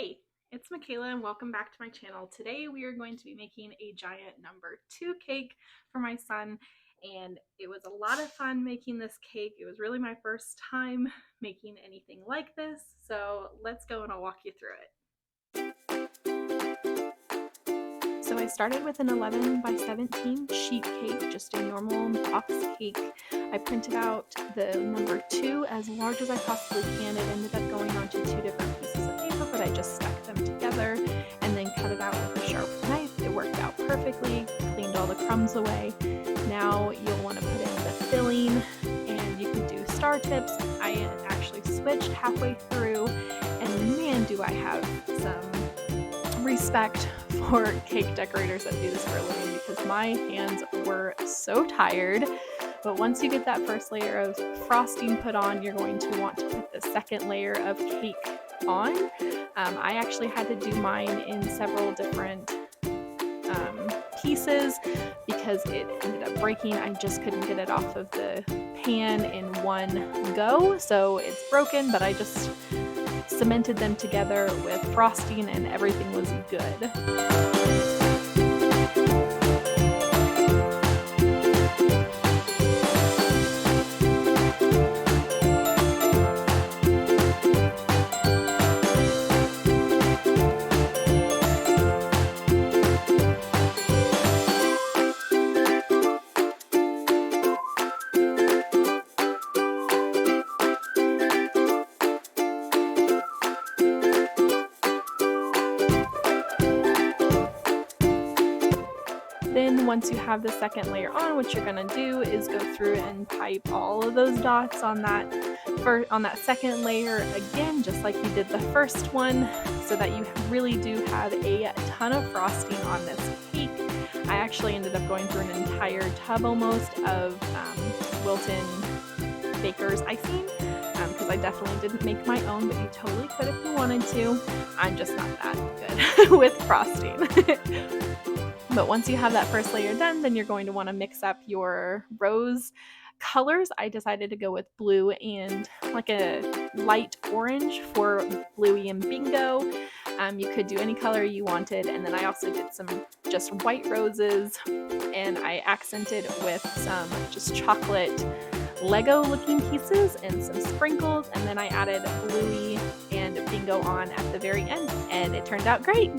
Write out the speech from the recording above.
Hey, it's Michaela and welcome back to my channel. Today we are going to be making a giant number 2 cake for my son, and it was a lot of fun making this cake. It was really my first time making anything like this, so let's go and I'll walk you through it. So I started with an 11 by 17 sheet cake, just a normal box cake. I printed out the number 2 as large as I possibly can. It ended up going onto 2 different pieces of paper, but I just stuck them together and then cut it out with a sharp knife. It worked out perfectly, cleaned all the crumbs away. Now you'll want to put in the filling, and you could do star tips. I actually switched halfway through, and man, do I have some respect for cake decorators that do this for a living, because my hands were so tired. But once you get that first layer of frosting put on, you're going to want to put the second layer of cake on. I actually had to do mine in several different pieces because it ended up breaking. I just couldn't get it off of the pan in one go, so it's broken, but I just cemented them together with frosting and everything was good. Then once you have the second layer on, what you're gonna do is go through and pipe all of those dots on that second layer again, just like you did the first one, so that you really do have a ton of frosting on this cake. I actually ended up going through an entire tub almost of Wilton Baker's icing, because I definitely didn't make my own, but you totally could if you wanted to. I'm just not that good with frosting. But once you have that first layer done, then you're going to want to mix up your rose colors. I decided to go with blue and like a light orange for Bluey and Bingo. You could do any color you wanted, and then I also did some just white roses, and I accented with some just chocolate Lego looking pieces and some sprinkles, and then I added Bluey and Bingo on at the very end, and it turned out great.